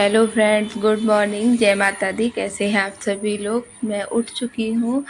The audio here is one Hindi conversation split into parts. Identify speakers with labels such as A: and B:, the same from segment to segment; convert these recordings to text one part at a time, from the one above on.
A: हेलो फ्रेंड्स, गुड मॉर्निंग, जय माता दी। कैसे हैं आप सभी लोग। मैं उठ चुकी हूँ,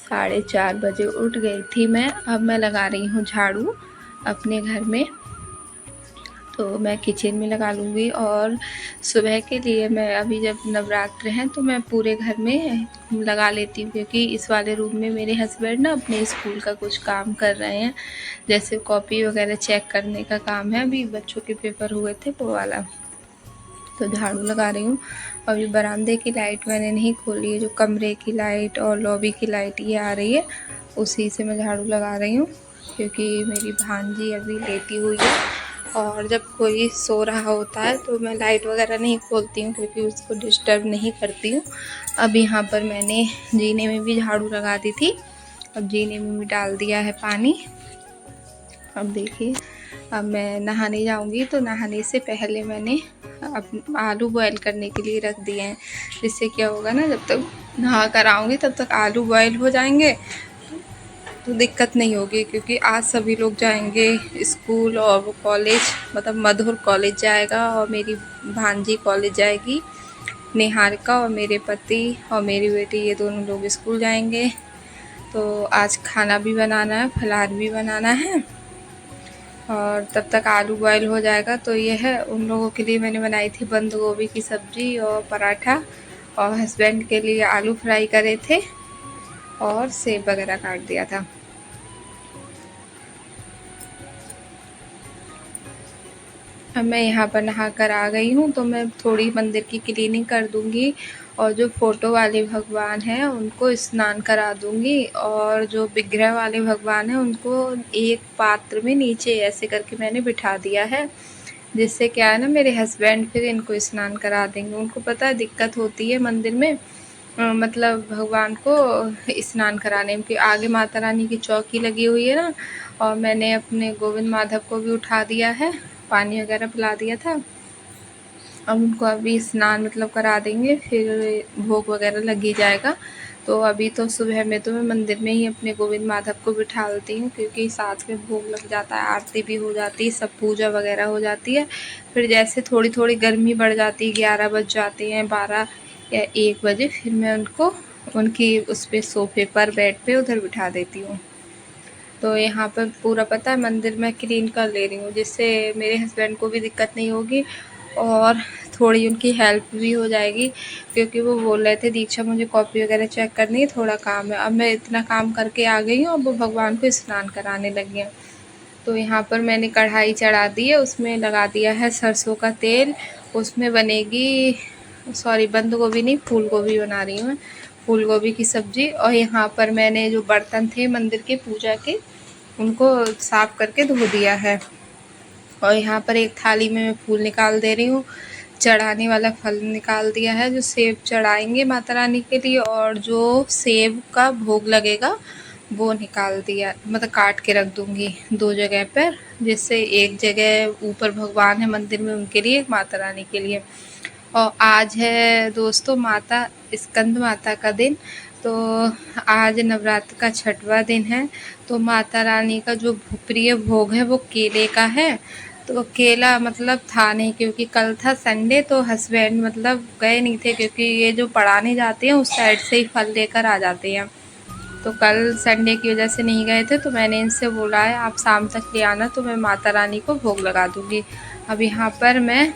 A: 4:30 बजे उठ गई थी मैं। अब मैं लगा रही हूँ झाड़ू अपने घर में, तो मैं किचन में लगा लूँगी। और सुबह के लिए मैं अभी जब नवरात्र हैं तो मैं पूरे घर में लगा लेती हूँ, क्योंकि इस वाले रूम में मेरे हस्बैंड ना अपने स्कूल का कुछ काम कर रहे हैं, जैसे कॉपी वगैरह चेक करने का काम है। अभी बच्चों के पेपर हुए थे वो वाला, तो झाड़ू लगा रही हूँ। और ये बरामदे की लाइट मैंने नहीं खोली है, जो कमरे की लाइट और लॉबी की लाइट ये आ रही है, उसी से मैं झाड़ू लगा रही हूँ। क्योंकि मेरी भांजी अभी लेटी हुई है, और जब कोई सो रहा होता है तो मैं लाइट वगैरह नहीं खोलती हूँ, क्योंकि उसको डिस्टर्ब नहीं करती हूँ। अब यहाँ पर मैंने जीने में भी झाड़ू लगा दी थी, अब जीने में भी डाल दिया है पानी। अब देखिए, अब मैं नहाने जाऊंगी, तो नहाने से पहले मैंने अब आलू बॉयल करने के लिए रख दिए हैं। जिससे क्या होगा ना, जब तक नहा कर आऊँगी तब तक आलू बॉयल हो जाएंगे, तो दिक्कत नहीं होगी। क्योंकि आज सभी लोग जाएंगे स्कूल, और वो कॉलेज, मतलब मधुर कॉलेज जाएगा और मेरी भांजी कॉलेज जाएगी, निहारिका, और मेरे पति और मेरी बेटी, ये दोनों लोग स्कूल जाएंगे। तो आज खाना भी बनाना है, फलाहार भी बनाना है, और तब तक आलू बॉयल हो जाएगा। तो ये है, उन लोगों के लिए मैंने बनाई थी बंद गोभी की सब्ज़ी और पराठा, और हस्बैंड के लिए आलू फ्राई करे थे और सेब वगैरह काट दिया था। अब मैं यहाँ पर नहा कर आ गई हूँ, तो मैं थोड़ी मंदिर की क्लीनिंग कर दूँगी, और जो फ़ोटो वाले भगवान हैं उनको स्नान करा दूँगी, और जो विग्रह वाले भगवान हैं उनको एक पात्र में नीचे ऐसे करके मैंने बिठा दिया है। जिससे क्या है ना, मेरे हस्बैंड फिर इनको स्नान करा देंगे। उनको पता है दिक्कत होती है मंदिर में, मतलब भगवान को स्नान कराने में, कि आगे माता रानी की चौकी लगी हुई है ना। और मैंने अपने गोविंद माधव को भी उठा दिया है, पानी वगैरह पिला दिया था। अब उनको अभी स्नान मतलब करा देंगे, फिर भोग वगैरह लग ही जाएगा। तो अभी तो सुबह में तो मैं मंदिर में ही अपने गोविंद माधव को बिठालती हूँ, क्योंकि साथ में भोग लग जाता है, आरती भी हो जाती है, सब पूजा वगैरह हो जाती है। फिर जैसे थोड़ी थोड़ी गर्मी बढ़ जाती है, 11 बज जाते हैं, 12 या 1 बजे, फिर मैं उनको उनकी उस पर सोफे पर, बेड पे उधर बिठा देती हूँ। तो यहाँ पर पूरा पता है मंदिर में क्लीन कर ले रही हूँ, जिससे मेरे हस्बैंड को भी दिक्कत नहीं होगी, और थोड़ी उनकी हेल्प भी हो जाएगी। क्योंकि वो बोल रहे थे, दीक्षा मुझे कॉपी वगैरह चेक करनी है, थोड़ा काम है। अब मैं इतना काम करके आ गई हूँ, अब वो भगवान को स्नान कराने लगी हैं। तो यहाँ पर मैंने कढ़ाई चढ़ा दी है, उसमें लगा दिया है सरसों का तेल। उसमें बनेगी, सॉरी, बंद गोभी नहीं, फूल गोभी बना रही हूँ मैं, फूल गोभी की सब्ज़ी। और यहाँ पर मैंने जो बर्तन थे मंदिर के पूजा के, उनको साफ़ करके धो दिया है। और यहाँ पर एक थाली में मैं फूल निकाल दे रही हूँ, चढ़ाने वाला फल निकाल दिया है, जो सेब चढ़ाएंगे माता रानी के लिए, और जो सेब का भोग लगेगा वो निकाल दिया, मतलब काट के रख दूँगी 2 जगह पर। जिससे एक जगह ऊपर भगवान है मंदिर में, उनके लिए, माता रानी के लिए। और आज है दोस्तों माता स्कंद माता का दिन, तो आज नवरात्र का 6वां दिन है। तो माता रानी का जो प्रिय भोग है वो केले का है। तो केला मतलब था नहीं, क्योंकि कल था संडे, तो हस्बैंड मतलब गए नहीं थे, क्योंकि ये जो पढ़ाने जाते हैं उस साइड से ही फल लेकर आ जाते हैं। तो कल संडे की वजह से नहीं गए थे, तो मैंने इनसे बोला है आप शाम तक ले आना, तो मैं माता रानी को भोग लगा दूँगी। अब यहाँ पर मैं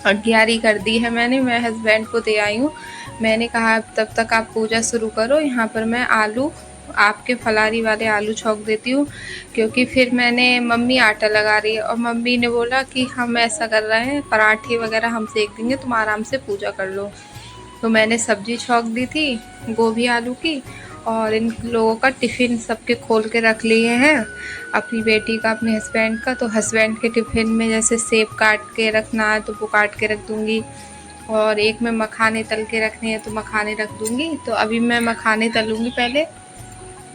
A: अग्यारी कर दी है मैंने, मैं हस्बैंड को दे आई हूँ। मैंने कहा तब तक आप पूजा शुरू करो, यहाँ पर मैं आलू, आपके फलारी वाले आलू छौंक देती हूँ। क्योंकि फिर मैंने, मम्मी आटा लगा रही है, और मम्मी ने बोला कि हम ऐसा कर रहे हैं, पराठे वगैरह हम सेक देंगे, तुम आराम से पूजा कर लो। तो मैंने सब्जी छौंक दी थी गोभी आलू की, और इन लोगों का टिफ़िन सबके खोल के रख लिए हैं, अपनी बेटी का, अपने हस्बैंड का। तो हस्बैंड के टिफ़िन में जैसे सेब काट के रखना है तो वो काट के रख दूँगी, और एक में मखाने तल के रखने हैं तो मखाने रख दूँगी। तो अभी मैं मखाने तलूँगी, पहले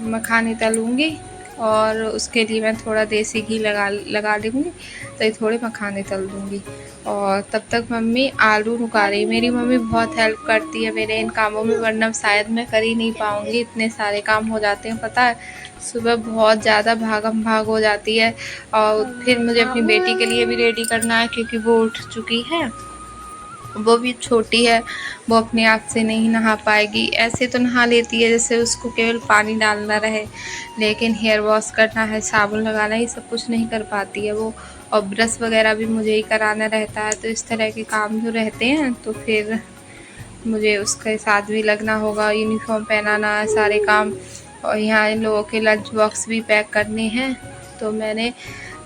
A: मखाने तलूँगी, और उसके लिए मैं थोड़ा देसी घी लगा लूँगी, तो ये थोड़े मखाने तल दूँगी। और तब तक मम्मी आलू रुका रही। मेरी मम्मी बहुत हेल्प करती है मेरे इन कामों में, वरना शायद मैं कर ही नहीं पाऊँगी, इतने सारे काम हो जाते हैं। पता है सुबह बहुत ज़्यादा भागम भाग हो जाती है, और फिर मुझे अपनी बेटी के लिए भी रेडी करना है, क्योंकि वो उठ चुकी है। वो भी छोटी है, वो अपने आप से नहीं नहा पाएगी। ऐसे तो नहा लेती है जैसे उसको केवल पानी डालना रहे, लेकिन हेयर वॉश करना है, साबुन लगाना, ये सब कुछ नहीं कर पाती है वो। और ब्रश वगैरह भी मुझे ही कराना रहता है। तो इस तरह के काम जो रहते हैं तो फिर मुझे उसके साथ भी लगना होगा, यूनिफॉर्म पहनाना है, सारे काम। और यहाँ इन लोगों के लंच बॉक्स भी पैक करने हैं। तो मैंने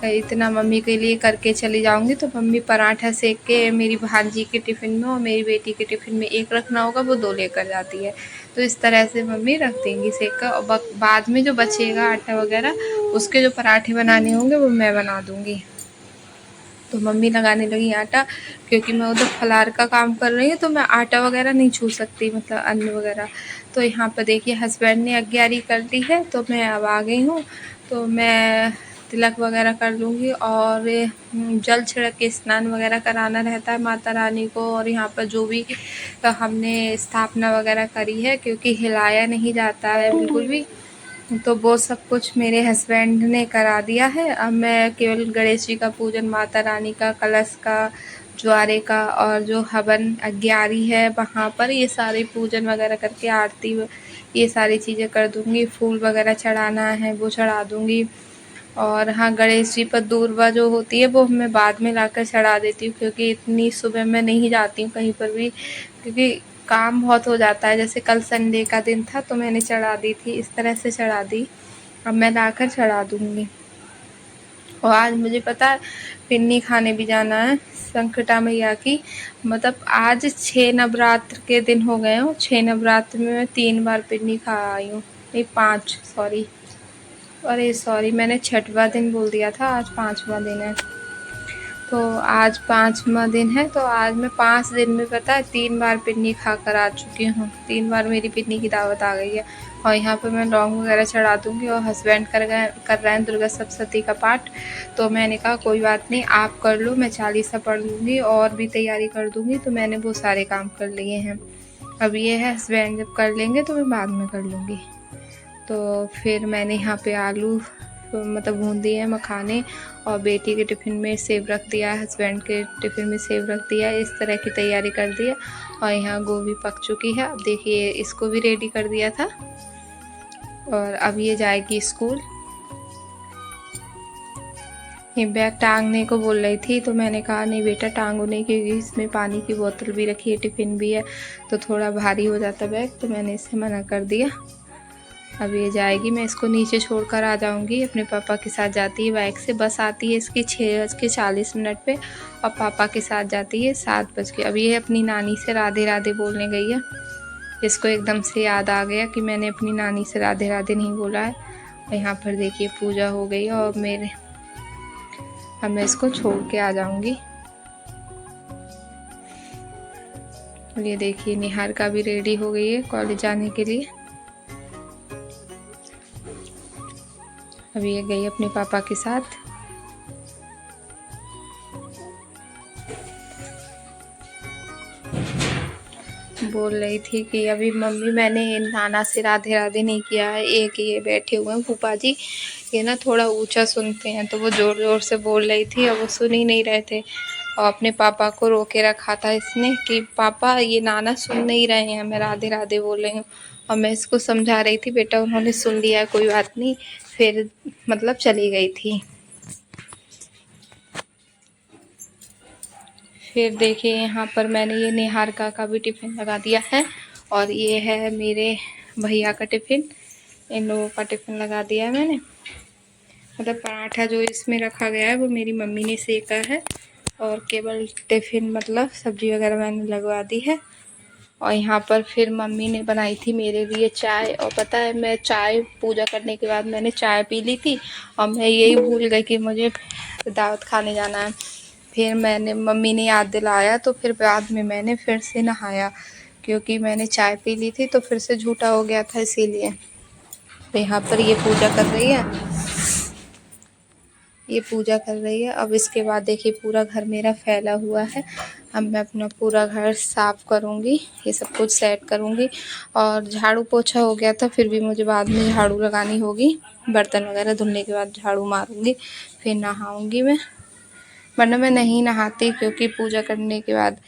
A: इतना मम्मी के लिए करके चली जाऊंगी। तो मम्मी पराठा सेक के मेरी भांजी के टिफ़िन में और मेरी बेटी के टिफ़िन में एक रखना होगा, वो 2 लेकर जाती है। तो इस तरह से मम्मी रख देंगी सेक कर, और बाद में जो बचेगा आटा वगैरह, उसके जो पराठे बनाने होंगे वो मैं बना दूँगी। तो मम्मी लगाने लगी आटा, क्योंकि मैं उधर फलार का काम कर रही हूँ तो मैं आटा वगैरह नहीं छू सकती, मतलब अन्न वगैरह। तो यहाँ पर देखिए हस्बैंड ने अग्यारी कर ली है, तो मैं अब आ गई हूँ। तो मैं तिलक वगैरह कर लूँगी और जल छिड़क के स्नान वगैरह कराना रहता है माता रानी को। और यहाँ पर जो भी हमने स्थापना वगैरह करी है, क्योंकि हिलाया नहीं जाता है बिल्कुल भी, तो वो सब कुछ मेरे हस्बैंड ने करा दिया है। अब मैं केवल गणेश जी का पूजन, माता रानी का, कलश का, ज्वारे का, और जो हवन अग्यारी है वहाँ पर ये सारे पूजन वगैरह करके आरती ये सारी चीज़ें कर दूँगी। फूल वगैरह चढ़ाना है वो चढ़ा दूँगी। और हाँ, गणेश जी पर दूर्वा जो होती है वो मैं बाद में लाकर चढ़ा देती हूँ, क्योंकि इतनी सुबह मैं नहीं जाती हूँ कहीं पर भी, क्योंकि काम बहुत हो जाता है। जैसे कल संडे का दिन था तो मैंने चढ़ा दी थी, इस तरह से चढ़ा दी। अब मैं लाकर चढ़ा दूँगी। और आज मुझे पता है पिन्नी खाने भी जाना है संकटा मैया की। मतलब आज 6 नवरात्र के दिन हो गए हों। 6 नवरात्र में मैं 3 बार पिन्नी खा आई हूँ, नहीं 5, सॉरी, अरे सॉरी, मैंने 6वां दिन बोल दिया था, आज 5वां दिन है। तो आज 5वां दिन है, तो आज मैं 5 दिन में पता है 3 बार पिन्नी खा कर आ चुकी हूँ। 3 बार मेरी पिन्नी की दावत आ गई है। और यहाँ पे मैं लौंग वगैरह चढ़ा दूँगी। और हस्बैंड कर रहे हैं दुर्गा सप्तशती का पाठ। तो मैंने कहा कोई बात नहीं, आप कर लो, मैं चालीसा पढ़ लूँगी और भी तैयारी कर दूँगी। तो मैंने वो सारे काम कर लिए हैं। अब ये है हस्बैंड जब कर लेंगे तो मैं बाद में कर लूँगी। तो फिर मैंने यहाँ पे आलू मतलब भून दिए हैं मखाने, और बेटी के टिफ़िन में सेव रख दिया, हस्बैंड के टिफ़िन में सेव रख दिया। इस तरह की तैयारी कर दी है। और यहाँ गोभी पक चुकी है। अब देखिए इसको भी रेडी कर दिया था। और अब ये जाएगी स्कूल। ये बैग टांगने को बोल रही थी, तो मैंने कहा नहीं बेटा टांगो नहीं, क्योंकि इसमें पानी की बोतल भी रखी है, टिफ़िन भी है, तो थोड़ा भारी हो जाता बैग, तो मैंने इसे मना कर दिया। अब ये जाएगी, मैं इसको नीचे छोड़कर आ जाऊंगी। अपने पापा के साथ जाती है बाइक से, बस आती है इसकी 6:40 पे, और पापा के साथ जाती है 7 बज के। अब ये अपनी नानी से राधे राधे बोलने गई है। इसको एकदम से याद आ गया कि मैंने अपनी नानी से राधे राधे नहीं बोला है। और यहाँ पर देखिए पूजा हो गई है, और अब मैं इसको छोड़ के आ जाऊंगी। और ये देखिए निहार का भी रेडी हो गई है कॉलेज जाने के लिए। अभी ये गई अपने पापा के साथ। बोल रही थी कि अभी मम्मी मैंने नाना से राधे राधे नहीं किया है। एक ये बैठे हुए हैं फूफा जी, ये ना थोड़ा ऊंचा सुनते हैं, तो वो ज़ोर ज़ोर से बोल रही थी और वो सुन ही नहीं रहे थे। और अपने पापा को रोके रखा था इसने कि पापा ये नाना सुन नहीं रहे हैं, मैं राधे राधे बोल रही हूँ। और मैं इसको समझा रही थी, बेटा उन्होंने सुन लिया, कोई बात नहीं। फिर मतलब चली गई थी। फिर देखिए यहाँ पर मैंने ये निहारिका का भी टिफ़िन लगा दिया है, और ये है मेरे भैया का टिफ़िन, इन लोगों का टिफ़िन लगा दिया है मैंने। मतलब पराठा जो इसमें रखा गया है वो मेरी मम्मी ने सेका है, और केवल टिफ़िन मतलब सब्ज़ी वगैरह मैंने लगवा दी है। और यहाँ पर फिर मम्मी ने बनाई थी मेरे लिए चाय। और पता है मैं चाय पूजा करने के बाद मैंने चाय पी ली थी, और मैं यही भूल गई कि मुझे दावत खाने जाना है। फिर मैंने मम्मी ने याद दिलाया, तो फिर बाद में मैंने फिर से नहाया, क्योंकि मैंने चाय पी ली थी तो फिर से झूठा हो गया था इसीलिए। तो यहाँ पर ये पूजा कर रही है, ये पूजा कर रही है। अब इसके बाद देखिए पूरा घर मेरा फैला हुआ है। अब मैं अपना पूरा घर साफ़ करूँगी, ये सब कुछ सेट करूँगी। और झाड़ू पोछा हो गया था, फिर भी मुझे बाद में झाड़ू लगानी होगी। बर्तन वगैरह धुलने के बाद झाड़ू मारूँगी, फिर नहाऊँगी मैं, वरना मैं नहीं नहाती, क्योंकि पूजा करने के बाद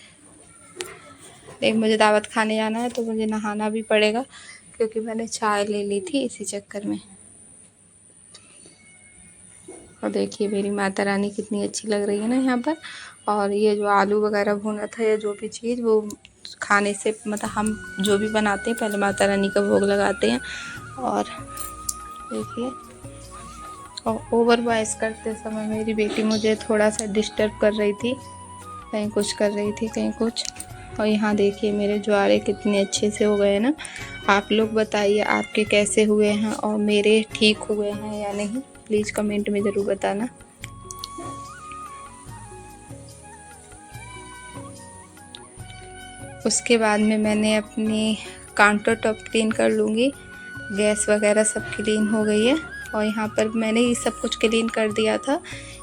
A: एक मुझे दावत खाने जाना है तो मुझे नहाना भी पड़ेगा, क्योंकि मैंने चाय ले ली थी इसी चक्कर में। और देखिए मेरी माता रानी कितनी अच्छी लग रही है ना यहाँ पर। और ये जो आलू वगैरह भुना था या जो भी चीज़, वो खाने से मतलब हम जो भी बनाते हैं पहले माता रानी का भोग लगाते हैं। और देखिए, और ओवर वॉइस करते समय मेरी बेटी मुझे थोड़ा सा डिस्टर्ब कर रही थी, कहीं कुछ कर रही थी कहीं कुछ। और यहाँ देखिए मेरे ज्वारे कितने अच्छे से हो गए ना। आप लोग बताइए आपके कैसे हुए हैं और मेरे ठीक हुए हैं या नहीं, प्लीज़ कमेंट में ज़रूर बताना। उसके बाद में मैंने अपनी काउंटर टॉप क्लीन कर लूँगी। गैस वगैरह सब क्लीन हो गई है। और यहाँ पर मैंने ये सब कुछ क्लीन कर दिया था,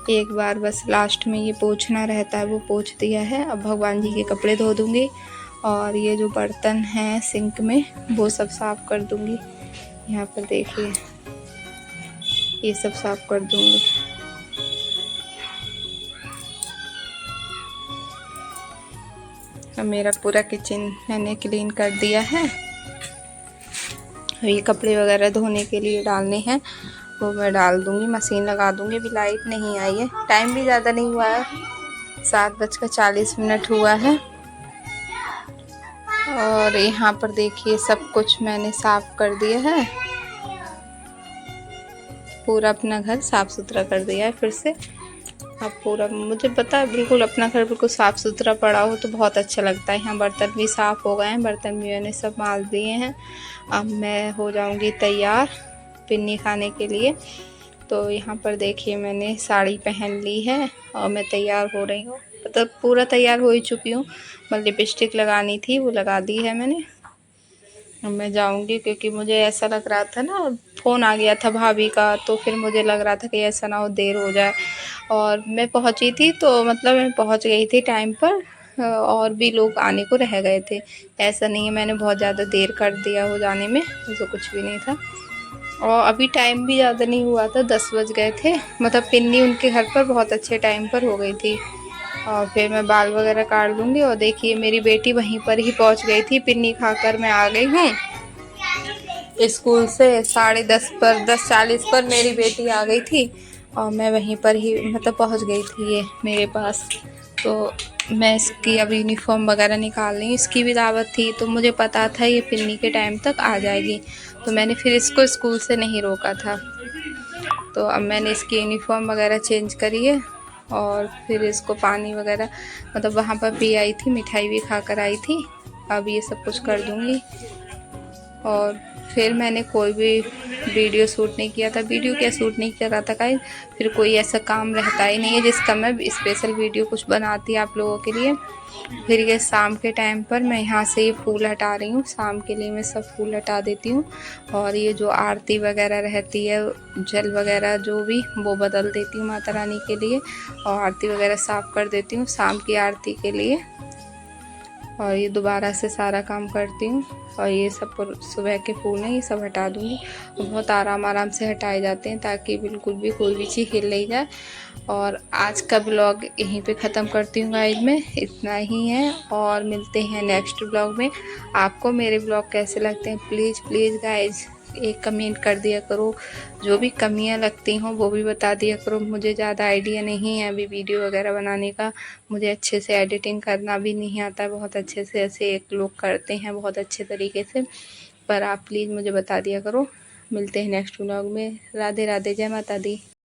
A: एक बार बस लास्ट में ये पोंछना रहता है वो पोंछ दिया है। अब भगवान जी के कपड़े धो दूँगी और ये जो बर्तन हैं सिंक में वो सब साफ़ कर दूँगी। यहाँ पर देखिए ये सब साफ़ कर दूँगी। अब मेरा पूरा किचन मैंने क्लीन कर दिया है। ये कपड़े वगैरह धोने के लिए डालने हैं वो मैं डाल दूँगी, मशीन लगा दूँगी। अभी लाइट नहीं आई है, टाइम भी ज़्यादा नहीं हुआ है, 7:40 हुआ है। और यहाँ पर देखिए सब कुछ मैंने साफ़ कर दिया है, पूरा अपना घर साफ़ सुथरा कर दिया है फिर से। अब पूरा मुझे पता है बिल्कुल अपना घर बिल्कुल साफ़ सुथरा पड़ा हो तो बहुत अच्छा लगता है। यहाँ बर्तन भी साफ़ हो गए हैं, बर्तन भी मैंने सब मांज दिए हैं। अब मैं हो जाऊँगी तैयार पिन्नी खाने के लिए। तो यहाँ पर देखिए मैंने साड़ी पहन ली है और मैं तैयार हो रही हूँ, मतलब पूरा तैयार हो ही चुकी हूँ। मतलब लिपस्टिक लगानी थी वो लगा दी है मैंने। अब मैं जाऊँगी क्योंकि मुझे ऐसा लग रहा था ना, फ़ोन आ गया था भाभी का, तो फिर मुझे लग रहा था कि ऐसा ना हो देर हो जाए। और मैं पहुँची थी तो मतलब मैं पहुँच गई थी टाइम पर, और भी लोग आने को रह गए थे। ऐसा नहीं है मैंने बहुत ज़्यादा देर कर दिया हो जाने में, ऐसा कुछ भी नहीं था। और अभी टाइम भी ज़्यादा नहीं हुआ था, 10 बज गए थे। मतलब पिन्नी उनके घर पर बहुत अच्छे टाइम पर हो गई थी। और फिर मैं बाल वगैरह काट लूँगी। और देखिए मेरी बेटी वहीं पर ही पहुँच गई थी, पिन्नी खाकर मैं आ गई हूँ स्कूल से। 10:30 पर 10:40 पर मेरी बेटी आ गई थी और मैं वहीं पर ही मतलब पहुँच गई थी ये मेरे पास। तो मैं इसकी अब यूनिफॉर्म वगैरह निकाल रही हूँ, इसकी भी दावत थी तो मुझे पता था ये पिन्नी के टाइम तक आ जाएगी, तो मैंने फिर इसको स्कूल से नहीं रोका था। तो अब मैंने इसकी यूनिफॉर्म वगैरह चेंज करी है और फिर इसको पानी वगैरह मतलब वहाँ पर पी आई थी, मिठाई भी खा कर आई थी। अब ये सब कुछ कर दूँगी। और फिर मैंने कोई भी वीडियो शूट नहीं किया था, वीडियो क्या शूट नहीं कर रहा था गाइस, फिर कोई ऐसा काम रहता ही नहीं है जिसका मैं स्पेशल वीडियो कुछ बनाती आप लोगों के लिए। फिर ये शाम के टाइम पर मैं यहाँ से ये फूल हटा रही हूँ, शाम के लिए मैं सब फूल हटा देती हूँ। और ये जो आरती वगैरह रहती है, जल वगैरह जो भी, वो बदल देती हूँ माता रानी के लिए। और आरती वगैरह साफ़ कर देती हूँ शाम की आरती के लिए। और ये दोबारा से सारा काम करती हूँ। और ये सब सुबह के फूल हैं ये सब हटा दूँगी। बहुत आराम से हटाए जाते हैं ताकि बिल्कुल भी कोई भी चीज़ हिल नहीं जाए। और आज का ब्लॉग यहीं पे ख़त्म करती हूँ गाइस, में इतना ही है और मिलते हैं नेक्स्ट ब्लॉग में। आपको मेरे ब्लॉग कैसे लगते हैं प्लीज़ गाइस एक कमेंट कर दिया करो, जो भी कमियां लगती हों वो भी बता दिया करो। मुझे ज़्यादा आइडिया नहीं है अभी वीडियो वगैरह बनाने का, मुझे अच्छे से एडिटिंग करना भी नहीं आता बहुत अच्छे से, ऐसे एक लोग करते हैं बहुत अच्छे तरीके से। पर आप प्लीज़ मुझे बता दिया करो। मिलते हैं नेक्स्ट ब्लॉग में। राधे राधे, जय माता दी।